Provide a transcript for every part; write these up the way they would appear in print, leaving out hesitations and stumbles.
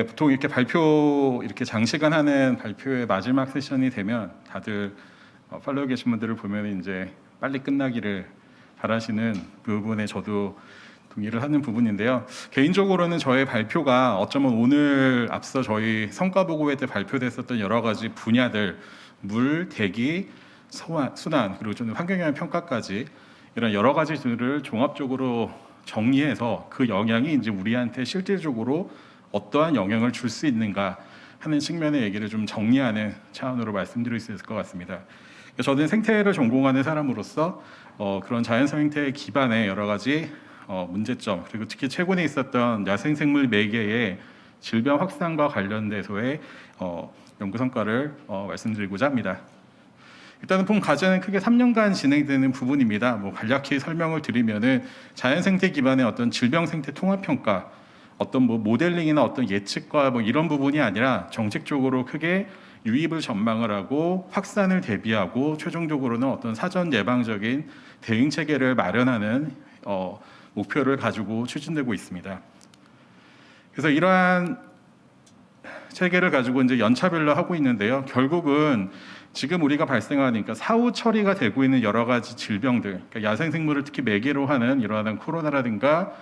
네, 보통 이렇게 발표 이렇게 장시간 하는 발표의 마지막 세션이 되면 다들 팔로우 계신 분들을 보면 이제 빨리 끝나기를 바라시는 부분에 저도 동의를 하는 부분인데요. 개인적으로는 저의 발표가 어쩌면 오늘 앞서 저희 성과 보고회 때 발표됐었던 여러 가지 분야들, 물, 대기, 순환, 그리고 좀 환경영향 평가까지 이런 여러 가지들을 종합적으로 정리해서 그 영향이 이제 우리한테 실질적으로 어떠한 영향을 줄 수 있는가 하는 측면의 얘기를 좀 정리하는 차원으로 말씀드릴 수 있을 것 같습니다. 저는 생태를 전공하는 사람으로서 그런 자연성 생태 기반의 여러 가지 문제점, 그리고 특히 최근에 있었던 야생생물 매개의 질병 확산과 관련돼서의 연구 성과를 말씀드리고자 합니다. 일단은 본 과제는 크게 3년간 진행되는 부분입니다. 간략히 설명을 드리면은 자연생태 기반의 어떤 질병생태 통합평가, 어떤 모델링이나 어떤 예측과 이런 부분이 아니라 정책적으로 크게 유입을 전망을 하고 확산을 대비하고 최종적으로는 어떤 사전 예방적인 대응 체계를 마련하는 목표를 가지고 추진되고 있습니다. 그래서 이러한 체계를 가지고 이제 연차별로 하고 있는데요. 결국은 지금 우리가 발생하니까 사후 처리가 되고 있는 여러 가지 질병들, 그러니까 야생생물을 특히 매개로 하는 이러한 코로나라든가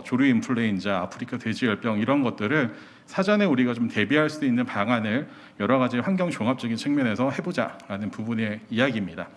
조류 인플루엔자, 아프리카 돼지열병 이런 것들을 사전에 우리가 좀 대비할 수 있는 방안을 여러 가지 환경 종합적인 측면에서 해보자라는 부분의 이야기입니다.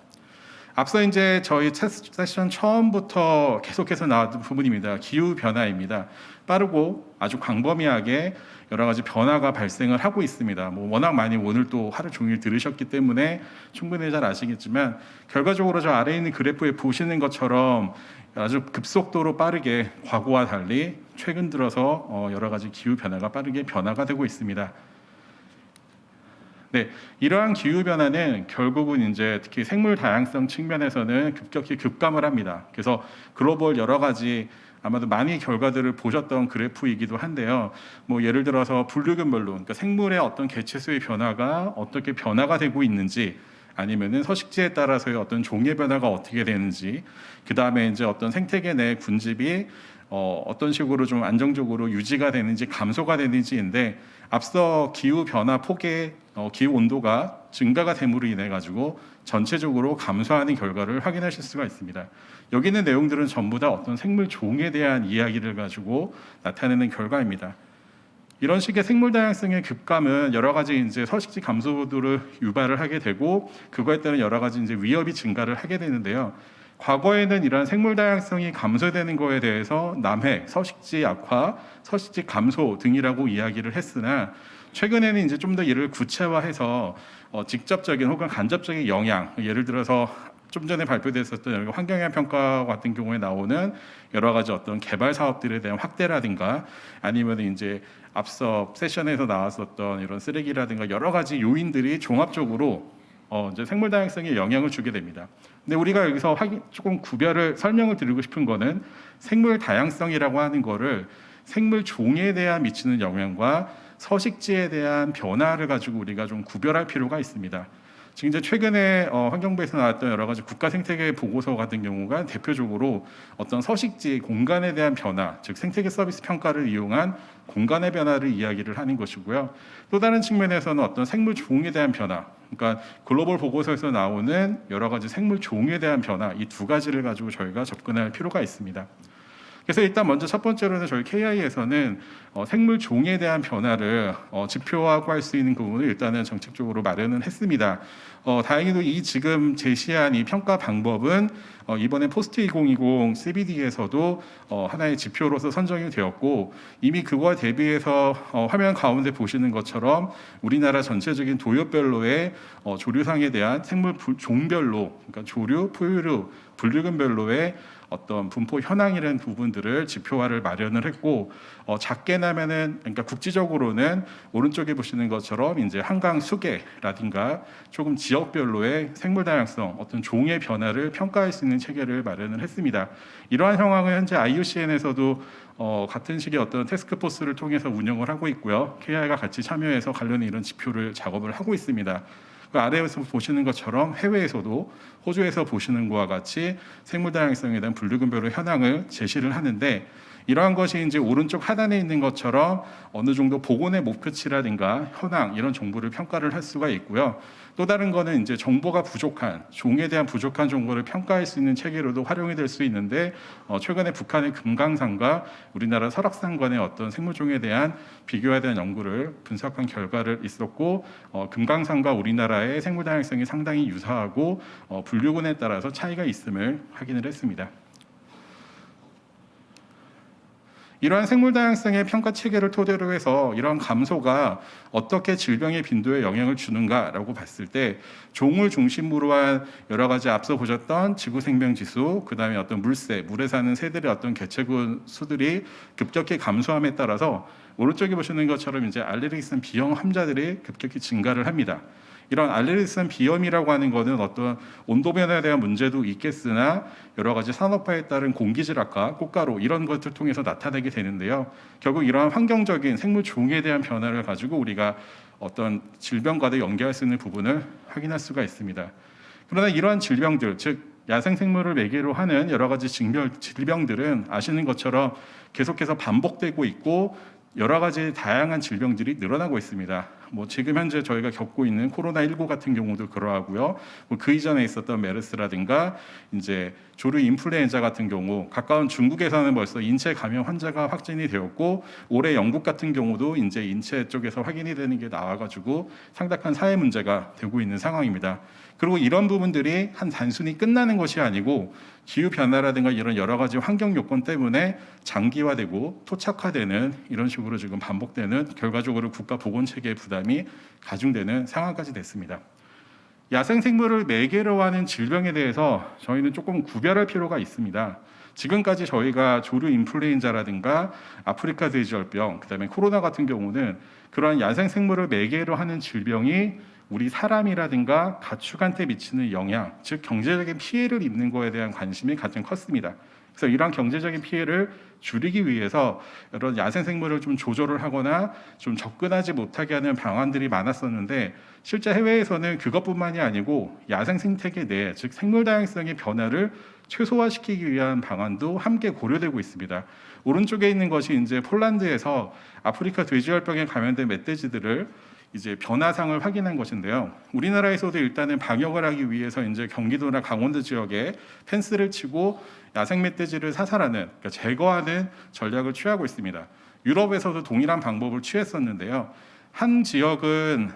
앞서 이제 저희 세션 처음부터 계속해서 나왔던 부분입니다. 기후 변화입니다. 빠르고 아주 광범위하게 여러 가지 변화가 발생을 하고 있습니다. 워낙 많이 오늘 또 하루 종일 들으셨기 때문에 충분히 잘 아시겠지만 결과적으로 저 아래에 있는 그래프에 보시는 것처럼 아주 급속도로 빠르게 과거와 달리 최근 들어서 여러 가지 기후 변화가 빠르게 변화가 되고 있습니다. 네, 이러한 기후 변화는 결국은 이제 특히 생물 다양성 측면에서는 급격히 급감을 합니다. 그래서 글로벌 여러 가지 아마도 많이 결과들을 보셨던 그래프이기도 한데요. 예를 들어서 분류균별로, 그러니까 생물의 어떤 개체수의 변화가 어떻게 변화가 되고 있는지, 아니면은 서식지에 따라서의 어떤 종의 변화가 어떻게 되는지, 그 다음에 이제 어떤 생태계 내 군집이 어떤 식으로 좀 안정적으로 유지가 되는지 감소가 되는지인데, 앞서 기후 변화 폭의 기후 온도가 증가가 됨으로 인해 가지고 전체적으로 감소하는 결과를 확인하실 수가 있습니다. 여기 있는 내용들은 전부 다 어떤 생물 종에 대한 이야기를 가지고 나타내는 결과입니다. 이런 식의 생물 다양성의 급감은 여러 가지 이제 서식지 감소도를 유발을 하게 되고 그거에 따른 여러 가지 이제 위협이 증가를 하게 되는데요. 과거에는 이러한 생물 다양성이 감소되는 거에 대해서 남해, 서식지 악화, 서식지 감소 등이라고 이야기를 했으나 최근에는 이제 좀 더 이를 구체화해서 직접적인 혹은 간접적인 영향, 예를 들어서 좀 전에 발표됐었던 환경영향 평가 같은 경우에 나오는 여러 가지 어떤 개발 사업들에 대한 확대라든가 아니면 이제 앞서 세션에서 나왔었던 이런 쓰레기라든가 여러 가지 요인들이 종합적으로 이제 생물 다양성에 영향을 주게 됩니다. 근데 우리가 여기서 조금 설명을 드리고 싶은 거는 생물 다양성이라고 하는 거를 생물 종에 대한 미치는 영향과 서식지에 대한 변화를 가지고 우리가 좀 구별할 필요가 있습니다. 지금 이제 최근에 환경부에서 나왔던 여러 가지 국가 생태계 보고서 같은 경우가 대표적으로 어떤 서식지 공간에 대한 변화, 즉 생태계 서비스 평가를 이용한 공간의 변화를 이야기를 하는 것이고요. 또 다른 측면에서는 어떤 생물 종에 대한 변화, 그러니까 글로벌 보고서에서 나오는 여러 가지 생물 종에 대한 변화, 이 두 가지를 가지고 저희가 접근할 필요가 있습니다. 그래서 일단 먼저 첫 번째로는 저희 KI에서는 생물 종에 대한 변화를 지표화하고 할 수 있는 부분을 일단은 정책적으로 마련을 했습니다. 다행히도 이 지금 제시한 이 평가 방법은 이번에 포스트 2020 CBD에서도 하나의 지표로서 선정이 되었고 이미 그거와 대비해서 화면 가운데 보시는 것처럼 우리나라 전체적인 도요별로의 조류상에 대한 생물 종별로, 그러니까 조류, 포유류, 분류군별로의 어떤 분포 현황이라는 부분들을 지표화를 마련을 했고 작게 나면은 그러니까 국지적으로는 오른쪽에 보시는 것처럼 이제 한강 수계라든가 조금 지역별로의 생물 다양성 어떤 종의 변화를 평가할 수 있는 체계를 마련을 했습니다. 이러한 상황은 현재 IUCN에서도 같은 식의 어떤 태스크포스를 통해서 운영을 하고 있고요. KI가 같이 참여해서 관련 이런 지표를 작업을 하고 있습니다. 그 아래에서 보시는 것처럼 해외에서도 호주에서 보시는 것과 같이 생물 다양성에 대한 분류군별로 현황을 제시를 하는데 이러한 것이 이제 오른쪽 하단에 있는 것처럼 어느 정도 복원의 목표치라든가 현황 이런 정보를 평가를 할 수가 있고요. 또 다른 거는 이제 정보가 부족한 종에 대한 부족한 정보를 평가할 수 있는 체계로도 활용이 될 수 있는데 최근에 북한의 금강산과 우리나라 설악산 간의 어떤 생물종에 대한 비교에 대한 연구를 분석한 결과를 있었고 금강산과 우리나라의 생물 다양성이 상당히 유사하고 분류군에 따라서 차이가 있음을 확인을 했습니다. 이러한 생물 다양성의 평가 체계를 토대로 해서 이러한 감소가 어떻게 질병의 빈도에 영향을 주는가라고 봤을 때 종을 중심으로 한 여러 가지 앞서 보셨던 지구 생명 지수, 그다음에 어떤 물에 사는 새들의 어떤 개체군 수들이 급격히 감소함에 따라서 오른쪽에 보시는 것처럼 이제 알레르기성 비염 환자들이 급격히 증가를 합니다. 이런 알레르기성 비염이라고 하는 것은 어떤 온도 변화에 대한 문제도 있겠으나 여러 가지 산업화에 따른 공기질 악화, 꽃가루 이런 것들 통해서 나타나게 되는데요. 결국 이러한 환경적인 생물 종에 대한 변화를 가지고 우리가 어떤 질병과도 연계할 수 있는 부분을 확인할 수가 있습니다. 그러나 이러한 질병들, 즉 야생 생물을 매개로 하는 여러 가지 질병들은 아시는 것처럼 계속해서 반복되고 있고 여러 가지 다양한 질병들이 늘어나고 있습니다. 지금 현재 저희가 겪고 있는 코로나19 같은 경우도 그러하고요. 그 이전에 있었던 메르스라든가 이제 조류 인플루엔자 같은 경우 가까운 중국에서는 벌써 인체 감염 환자가 확진이 되었고 올해 영국 같은 경우도 이제 인체 쪽에서 확인이 되는 게 나와가지고 상당한 사회 문제가 되고 있는 상황입니다. 그리고 이런 부분들이 단순히 끝나는 것이 아니고 기후 변화라든가 이런 여러 가지 환경 요건 때문에 장기화되고 토착화되는 이런 식으로 지금 반복되는 결과적으로 국가 보건 체계의 부담이 가중되는 상황까지 됐습니다. 야생 생물을 매개로 하는 질병에 대해서 저희는 조금 구별할 필요가 있습니다. 지금까지 저희가 조류 인플루엔자라든가 아프리카 돼지열병, 그다음에 코로나 같은 경우는 그러한 야생 생물을 매개로 하는 질병이 우리 사람이라든가 가축한테 미치는 영향, 즉 경제적인 피해를 입는 거에 대한 관심이 가장 컸습니다. 그래서 이러한 경제적인 피해를 줄이기 위해서 이런 야생 생물을 좀 조절을 하거나 좀 접근하지 못하게 하는 방안들이 많았었는데 실제 해외에서는 그것뿐만이 아니고 야생 생태계 내, 즉 생물 다양성의 변화를 최소화시키기 위한 방안도 함께 고려되고 있습니다. 오른쪽에 있는 것이 이제 폴란드에서 아프리카 돼지열병에 감염된 멧돼지들을 이제 변화상을 확인한 것인데요. 우리나라에서도 일단은 방역을 하기 위해서 이제 경기도나 강원도 지역에 펜스를 치고 야생 멧돼지를 사살하는, 그러니까 제거하는 전략을 취하고 있습니다. 유럽에서도 동일한 방법을 취했었는데요. 한 지역은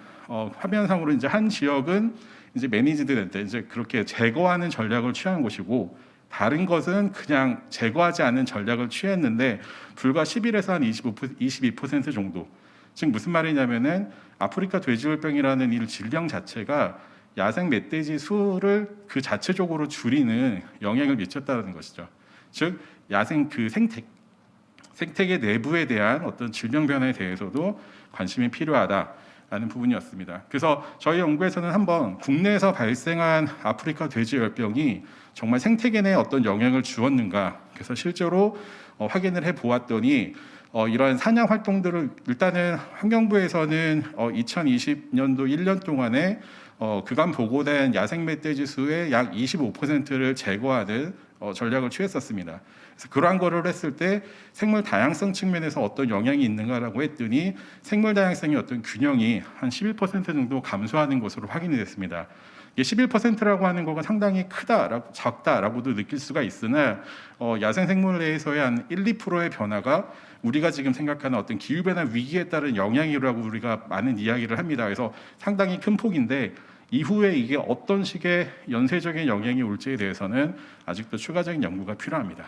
화면상으로 이제 한 지역은 이제 매니지드한테 이제 그렇게 제거하는 전략을 취한 것이고 다른 것은 그냥 제거하지 않는 전략을 취했는데 불과 10일에서 한 22% 정도. 즉 무슨 말이냐면은 아프리카 돼지열병이라는 이 질병 자체가 야생 멧돼지 수를 그 자체적으로 줄이는 영향을 미쳤다는 것이죠. 즉 야생 그 생태계 내부에 대한 어떤 질병 변화에 대해서도 관심이 필요하다라는 부분이었습니다. 그래서 저희 연구에서는 한번 국내에서 발생한 아프리카 돼지열병이 정말 생태계 내에 어떤 영향을 주었는가, 그래서 실제로 확인을 해 보았더니 이러한 사냥 활동들을 일단은 환경부에서는 2020년도 1년 동안에 그간 보고된 야생 멧돼지 수의 약 25%를 제거하는 전략을 취했었습니다. 그래서 그러한 거를 했을 때 생물 다양성 측면에서 어떤 영향이 있는가라고 했더니 생물 다양성의 어떤 균형이 한 11% 정도 감소하는 것으로 확인이 됐습니다. 11%라고 하는 거가 상당히 크다, 작다라고도 느낄 수가 있으나 야생 생물 내에서의 한 1, 2%의 변화가 우리가 지금 생각하는 어떤 기후변화 위기에 따른 영향이라고 우리가 많은 이야기를 합니다. 그래서 상당히 큰 폭인데 이후에 이게 어떤 식의 연쇄적인 영향이 올지에 대해서는 아직도 추가적인 연구가 필요합니다.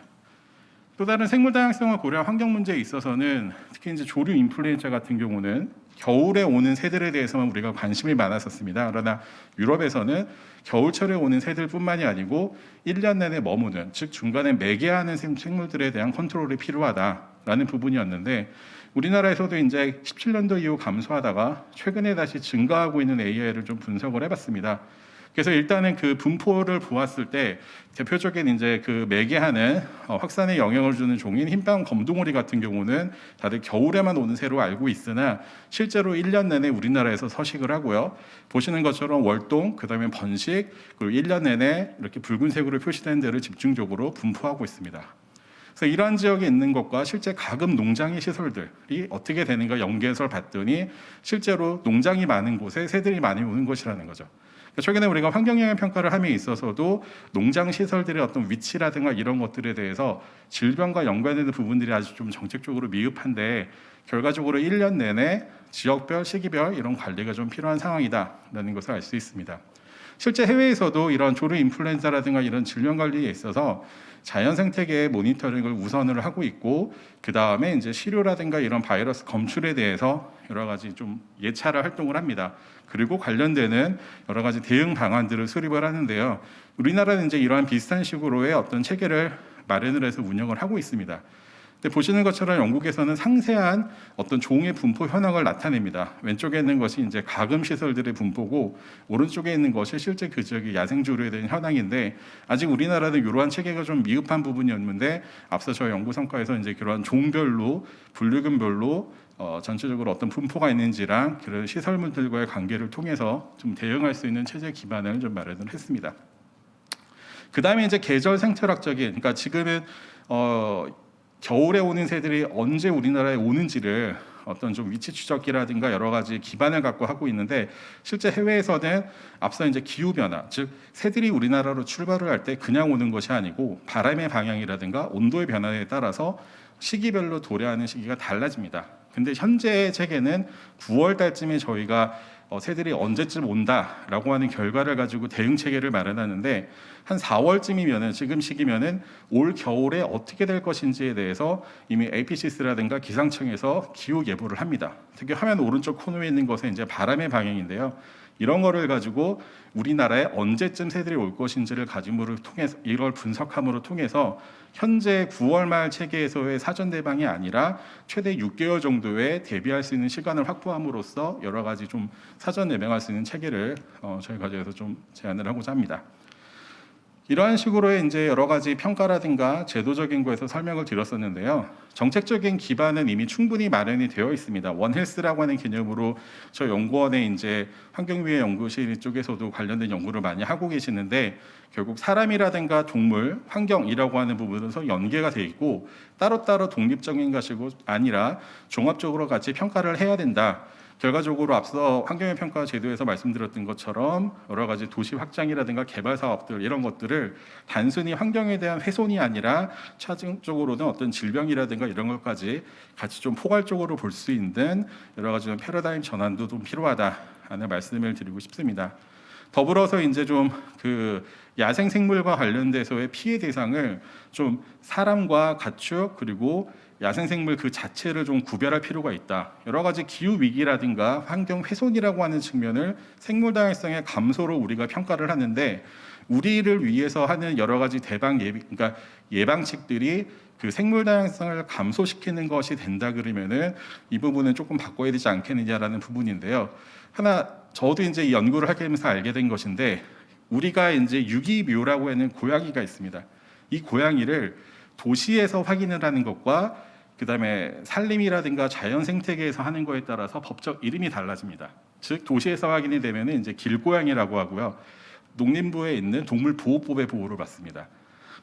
또 다른 생물 다양성을 고려한 환경 문제에 있어서는 특히 이제 조류 인플루엔자 같은 경우는 겨울에 오는 새들에 대해서만 우리가 관심이 많았었습니다. 그러나 유럽에서는 겨울철에 오는 새들뿐만이 아니고 1년 내내 머무는, 즉 중간에 매개하는 생물들에 대한 컨트롤이 필요하다라는 부분이었는데 우리나라에서도 이제 17년도 이후 감소하다가 최근에 다시 증가하고 있는 AI를 좀 분석을 해봤습니다. 그래서 일단은 그 분포를 보았을 때 대표적인 이제 그 매개하는 확산에 영향을 주는 종인 흰빵 검둥오리 같은 경우는 다들 겨울에만 오는 새로 알고 있으나 실제로 1년 내내 우리나라에서 서식을 하고요. 보시는 것처럼 월동, 그다음에 번식, 그리고 1년 내내 이렇게 붉은색으로 표시된 데를 집중적으로 분포하고 있습니다. 그래서 그래서 이러한 지역에 있는 것과 실제 가금 농장의 시설들이 어떻게 되는가 연계해서 봤더니 실제로 농장이 많은 곳에 새들이 많이 오는 것이라는 거죠. 최근에 우리가 환경영향 평가를 함에 있어서도 농장 시설들의 어떤 위치라든가 이런 것들에 대해서 질병과 연관되는 부분들이 아주 좀 정책적으로 미흡한데 결과적으로 1년 내내 지역별, 시기별 이런 관리가 좀 필요한 상황이다라는 것을 알 수 있습니다. 실제 해외에서도 이런 조류 인플루엔자라든가 이런 질병 관리에 있어서 자연 생태계의 모니터링을 우선을 하고 있고, 그 다음에 이제 시료라든가 이런 바이러스 검출에 대해서 여러 가지 좀 예찰을 활동을 합니다. 그리고 관련되는 여러 가지 대응 방안들을 수립을 하는데요. 우리나라는 이제 이러한 비슷한 식으로의 어떤 체계를 마련을 해서 운영을 하고 있습니다. 근데 보시는 것처럼 영국에서는 상세한 어떤 종의 분포 현황을 나타냅니다. 왼쪽에 있는 것이 이제 가금 시설들의 분포고, 오른쪽에 있는 것이 실제 그 지역의 야생조류에 대한 현황인데, 아직 우리나라는 이러한 체계가 좀 미흡한 부분이었는데, 앞서 저희 연구 성과에서 이제 그러한 종별로 분류군별로 전체적으로 어떤 분포가 있는지랑 그런 시설물들과의 관계를 통해서 좀 대응할 수 있는 체제 기반을 좀 마련을 했습니다. 그 다음에 이제 계절 생태학적인, 그러니까 지금은 겨울에 오는 새들이 언제 우리나라에 오는지를 어떤 좀 위치 추적기라든가 여러 가지 기반을 갖고 하고 있는데, 실제 해외에서는 앞서 이제 기후 변화, 즉 새들이 우리나라로 출발을 할 때 그냥 오는 것이 아니고 바람의 방향이라든가 온도의 변화에 따라서 시기별로 도래하는 시기가 달라집니다. 근데 현재의 체계는 9월 달쯤에 저희가 새들이 언제쯤 온다라고 하는 결과를 가지고 대응 체계를 마련하는데, 한 4월쯤이면은 지금 시기면은 올 겨울에 어떻게 될 것인지에 대해서 이미 APCS라든가 기상청에서 기후 예보를 합니다. 특히 화면 오른쪽 코너에 있는 것은 이제 바람의 방향인데요. 이런 거를 가지고 우리나라에 언제쯤 새들이 올 것인지를 가짐으로 통해서 이걸 분석함으로 통해서 현재 9월 말 체계에서의 사전 대방이 아니라 최대 6개월 정도의 대비할 수 있는 시간을 확보함으로써 여러 가지 좀 사전 예방할 수 있는 체계를 저희 과제에서 좀 제안을 하고자 합니다. 이러한 식으로의 이제 여러 가지 평가라든가 제도적인 거에서 설명을 드렸었는데요. 정책적인 기반은 이미 충분히 마련이 되어 있습니다. 원헬스라고 하는 개념으로 저 연구원의 이제 환경위해 연구실 쪽에서도 관련된 연구를 많이 하고 계시는데, 결국 사람이라든가 동물, 환경이라고 하는 부분에서 연계가 돼 있고 따로따로 독립적인 것이고 아니라 종합적으로 같이 평가를 해야 된다. 결과적으로 앞서 환경영 평가 제도에서 말씀드렸던 것처럼 여러 가지 도시 확장이라든가 개발 사업들 이런 것들을 단순히 환경에 대한 훼손이 아니라 차증적으로는 어떤 질병이라든가 이런 것까지 같이 좀 포괄적으로 볼 수 있는 여러 가지 패러다임 전환도 좀 필요하다라는 말씀을 드리고 싶습니다. 더불어서 이제 좀 그 야생 생물과 관련돼서의 피해 대상을 좀 사람과 가축 그리고 야생생물 그 자체를 좀 구별할 필요가 있다. 여러 가지 기후 위기라든가 환경 훼손이라고 하는 측면을 생물 다양성의 감소로 우리가 평가를 하는데, 우리를 위해서 하는 여러 가지 그러니까 예방책들이 그 생물 다양성을 감소시키는 것이 된다 그러면은 이 부분은 조금 바꿔야 되지 않겠느냐라는 부분인데요. 하나 저도 이제 이 연구를 하게 되면서 알게 된 것인데, 우리가 이제 유기묘라고 하는 고양이가 있습니다. 이 고양이를 도시에서 확인을 하는 것과 그다음에 산림이라든가 자연 생태계에서 하는 거에 따라서 법적 이름이 달라집니다. 즉 도시에서 확인이 되면은 이제 길고양이라고 하고요. 농림부에 있는 동물보호법의 보호를 받습니다.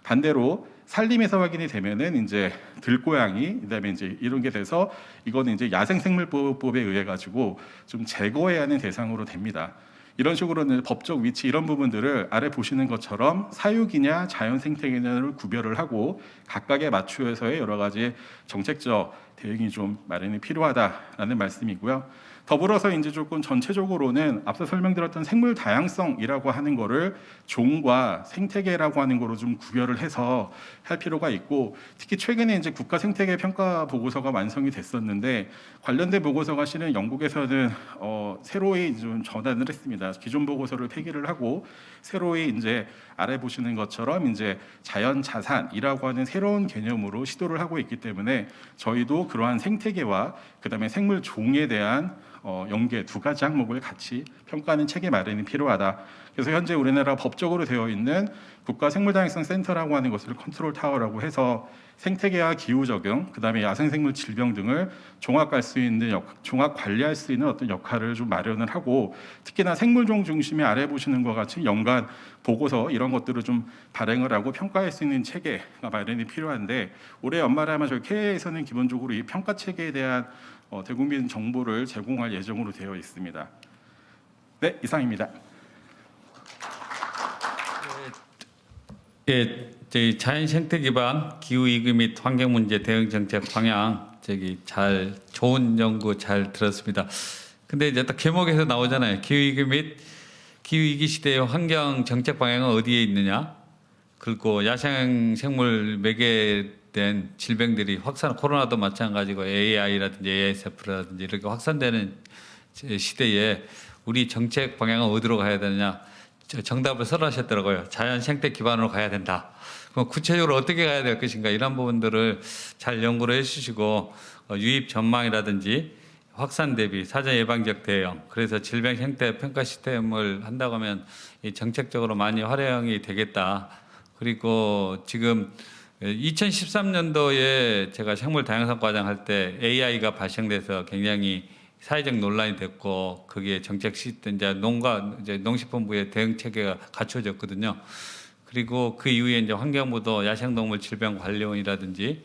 반대로 산림에서 확인이 되면은 이제 들고양이, 그다음에 이제 이런 게 돼서 이거는 이제 야생생물보호법에 의해 가지고 좀 제거해야 하는 대상으로 됩니다. 이런 식으로는 법적 위치 이런 부분들을 아래 보시는 것처럼 사육이냐 자연 생태계냐를 구별을 하고 각각에 맞추어서의 여러 가지 정책적 대응이 좀 마련이 필요하다라는 말씀이고요. 더불어서 이제 조금 전체적으로는 앞서 설명드렸던 생물 다양성이라고 하는 거를 종과 생태계라고 하는 거로 좀 구별을 해서 할 필요가 있고, 특히 최근에 이제 국가 생태계 평가 보고서가 완성이 됐었는데 관련된 보고서가 실은 영국에서는 새로이 좀 전환을 했습니다. 기존 보고서를 폐기를 하고 새로이 이제 아래 보시는 것처럼 이제 자연 자산이라고 하는 새로운 개념으로 시도를 하고 있기 때문에 저희도 그러한 생태계와 그다음에 생물 종에 대한 연계 두 가지 항목을 같이 평가하는 체계 마련이 필요하다. 그래서 현재 우리나라 법적으로 되어 있는 국가생물다양성 센터라고 하는 것을 컨트롤 타워라고 해서 생태계와 기후 적응, 그다음에 야생생물 질병 등을 종합 관리할 수 있는 어떤 역할을 좀 마련을 하고, 특히나 생물종 중심의 아래 보시는 것 같이 연간 보고서 이런 것들을 좀 발행을 하고 평가할 수 있는 체계가 마련이 필요한데, 올해 연말에 아마 저희 KA에서는 기본적으로 이 평가 체계에 대한 대국민 정보를 제공할 예정으로 되어 있습니다. 네, 이상입니다. 예, 저희 자연 생태 기반 기후 위기 및 환경 문제 대응 정책 방향 잘 좋은 연구 잘 들었습니다. 근데 이제 딱 제목에서 나오잖아요. 기후 위기 및 기후 위기 시대의 환경 정책 방향은 어디에 있느냐? 그리고 야생 생물 매개된 질병들이 확산, 코로나도 마찬가지고 AI라든지 ASF라든지 이렇게 확산되는 시대에 우리 정책 방향은 어디로 가야 되느냐? 정답을 설하셨더라고요. 자연 생태 기반으로 가야 된다. 그럼 구체적으로 어떻게 가야 될 것인가, 이런 부분들을 잘 연구를 해주시고, 유입 전망이라든지 확산 대비, 사전 예방적 대응, 그래서 질병 생태 평가 시스템을 한다고 하면 이 정책적으로 많이 활용이 되겠다. 그리고 지금 2013년도에 제가 생물 다양성 과장 할 때 AI가 발생돼서 굉장히 사회적 논란이 됐고, 그게 정책 시스템, 이제 농식품부의 대응 체계가 갖춰졌거든요. 그리고 그 이후에 이제 환경부도 야생동물 질병관리원이라든지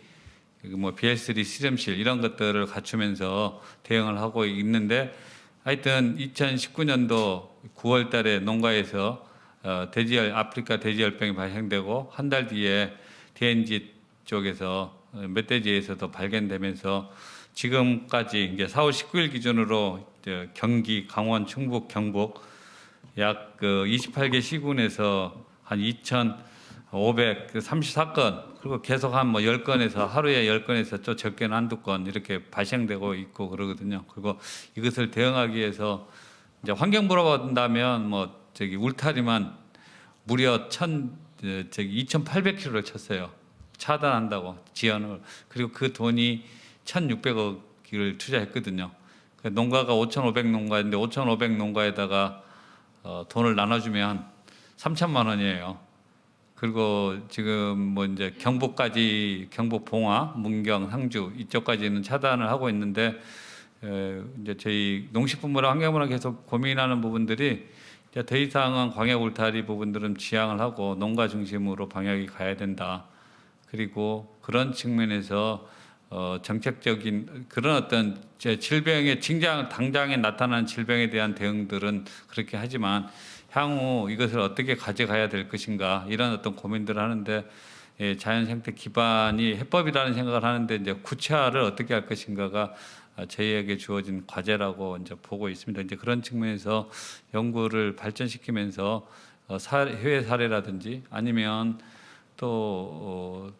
뭐 BL3 실험실 이런 것들을 갖추면서 대응을 하고 있는데, 하여튼 2019년도 9월 달에 농가에서 아프리카 돼지열병이 발생되고, 한 달 뒤에 DNG 쪽에서 멧돼지에서도 발견되면서 지금까지 이제 4월 19일 기준으로 경기, 강원, 충북, 경북 약 28개 시군에서 한 2,534건, 그리고 계속 한 10건에서 하루에 10건에서 또 적게는 한두 건 이렇게 발생되고 있고 그러거든요. 그리고 이것을 대응하기 위해서 이제 환경부로 본다면 울타리만 무려 2,800km를 쳤어요. 차단한다고 지연을. 그리고 그 돈이 1,600억을 투자했거든요. 농가가 5,500 농가인데 5,500 농가에다가 돈을 나눠주면 3천만 원이에요. 그리고 지금 이제 경북까지, 경북 봉화, 문경, 상주 이쪽까지는 차단을 하고 있는데, 이제 저희 농식품부랑 환경부랑 계속 고민하는 부분들이, 이제 더 이상은 광역 울타리 부분들은 지양을 하고 농가 중심으로 방향이 가야 된다. 그리고 그런 측면에서 정책적인 그런 어떤 질병의 당장에 나타나는 질병에 대한 대응들은 그렇게 하지만, 향후 이것을 어떻게 가져가야 될 것인가, 이런 어떤 고민들을 하는데, 자연 생태 기반이 해법이라는 생각을 하는데, 이제 구체화를 어떻게 할 것인가가 저희에게 주어진 과제라고 이제 보고 있습니다. 이제 그런 측면에서 연구를 발전시키면서 해외 사례라든지 아니면 또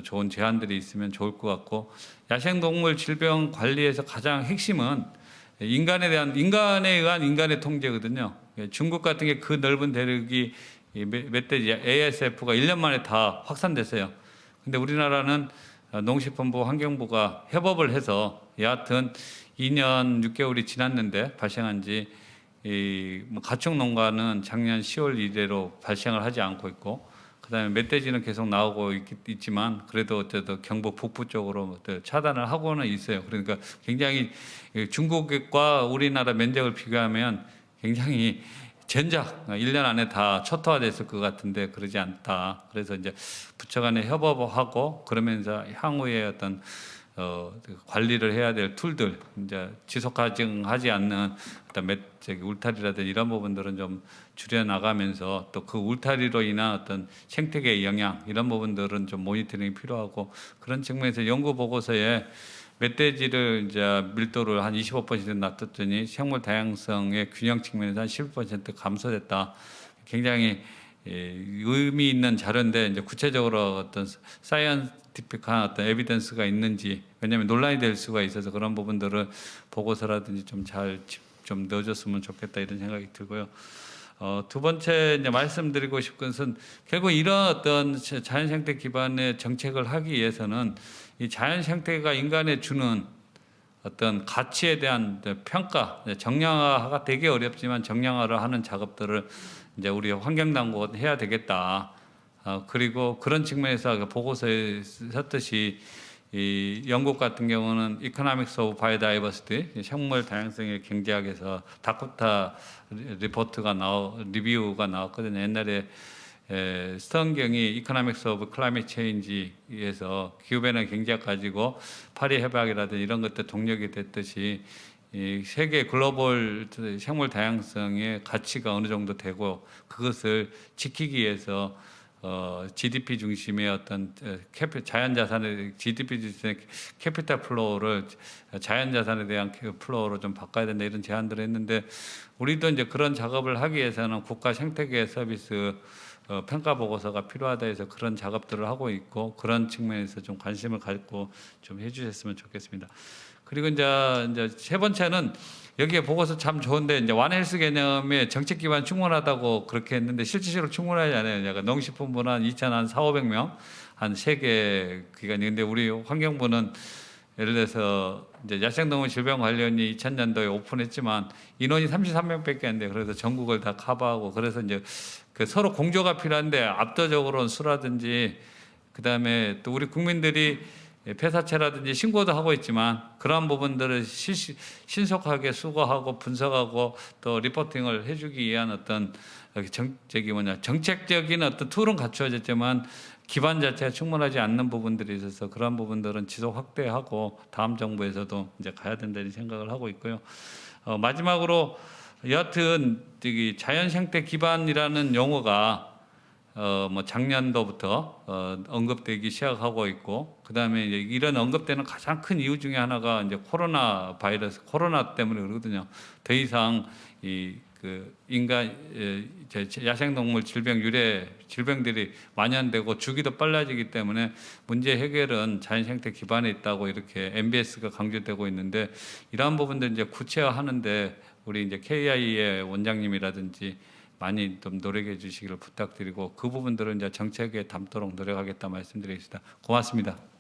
좋은 제안들이 있으면 좋을 것 같고, 야생동물 질병 관리에서 가장 핵심은 인간에 의한 인간의 통제거든요. 중국 같은 게 그 넓은 대륙이 멧돼지 ASF가 1년 만에 다 확산됐어요. 근데 우리나라는 농식품부, 환경부가 협업을 해서 여하튼 2년 6개월이 지났는데 발생한 지 가축 농가는 작년 10월 이래로 발생을 하지 않고 있고, 그다음에 멧돼지는 계속 나오고 있지만 그래도 어쨌든 경북 북부 쪽으로 차단을 하고는 있어요. 그러니까 굉장히 중국과 우리나라 면적을 비교하면 굉장히 전작 1년 안에 다 초토화됐을 것 같은데 그러지 않다. 그래서 이제 부처 간에 협업하고 그러면서 향후에 어떤 관리를 해야 될 툴들, 이제 지속 가능하지 않는 어떤 울타리라든지 이런 부분들은 좀 줄여 나가면서, 또 그 울타리로 인한 어떤 생태계의 영향 이런 부분들은 좀 모니터링이 필요하고, 그런 측면에서 연구 보고서에 멧돼지를 이제 밀도를 한 25% 놔뒀더니 생물 다양성의 균형 측면에서 한 11% 감소됐다. 굉장히 의미 있는 자료인데, 이제 구체적으로 어떤 사이언티픽한 어떤 에비던스가 있는지, 왜냐하면 논란이 될 수가 있어서 그런 부분들을 보고서라든지 좀 넣어줬으면 좋겠다, 이런 생각이 들고요. 두 번째 이제 말씀드리고 싶은 것은, 결국 이런 어떤 자연 생태 기반의 정책을 하기 위해서는 이 자연 생태가 인간에 주는 어떤 가치에 대한 평가, 정량화가 되게 어렵지만 정량화를 하는 작업들을 이제 우리 환경당국은 해야 되겠다. 그리고 그런 측면에서 보고서에 썼듯이 이 영국 같은 경우는 Economics of Biodiversity, 생물 다양성의 경제학에서 다코타 리뷰가 나왔거든요. 옛날에 스턴경이 Economics of Climate Change에서 기후변화 경제학 가지고 파리 협약이라든지 이런 것들 동력이 됐듯이 이 세계 글로벌 생물 다양성의 가치가 어느 정도 되고 그것을 지키기 위해서 GDP 중심의 어떤 자연 자산의 GDP 중심의 캐피탈 플로우를 자연 자산에 대한 플로우로 좀 바꿔야 된다 이런 제안들을 했는데 우리도 이제 그런 작업을 하기 위해서는 국가 생태계 서비스 평가 보고서가 필요하다 해서 그런 작업들을 하고 있고 그런 측면에서 좀 관심을 갖고 좀 해주셨으면 좋겠습니다. 그리고 이제 세 번째는 여기에 보고서 참 좋은데 이제 완헬스 개념의 정책 기반 충분하다고 그렇게 했는데 실질적으로 충분하지 않아요. 약간 농식품부는 한 2,400명 한 3개 기관이 근데 우리 환경부는 예를 들어서 이제 야생동물 질병관리원이 2000년도에 오픈했지만 인원이 33명밖에 안 돼요. 그래서 전국을 다 커버하고 그래서 이제 그 서로 공조가 필요한데 압도적으로는 수라든지 그다음에 또 우리 국민들이 폐사체라든지 신고도 하고 있지만 그러한 부분들을 신속하게 수거하고 분석하고 또 리포팅을 해주기 위한 어떤 정책적인 어떤 툴은 갖추어졌지만 기반 자체가 충분하지 않는 부분들이 있어서 그런 부분들은 지속 확대하고 다음 정부에서도 이제 가야 된다는 생각을 하고 있고요. 마지막으로 여하튼 자연 생태 기반이라는 용어가 뭐 작년도부터 언급되기 시작하고 있고 그다음에 이제 이런 언급되는 가장 큰 이유 중에 하나가 이제 코로나 바이러스 코로나 때문에 그러거든요. 더 이상 그 인간 야생동물 질병 유래 질병들이 만연되고 주기도 빨라지기 때문에 문제 해결은 자연 생태 기반에 있다고 이렇게 MBS가 강조되고 있는데 이러한 부분들 이제 구체화하는데 우리 이제 KI의 원장님이라든지 많이 좀 노력해 주시기를 부탁드리고 그 부분들은 이제 정책에 담도록 노력하겠다 말씀드리겠습니다. 고맙습니다.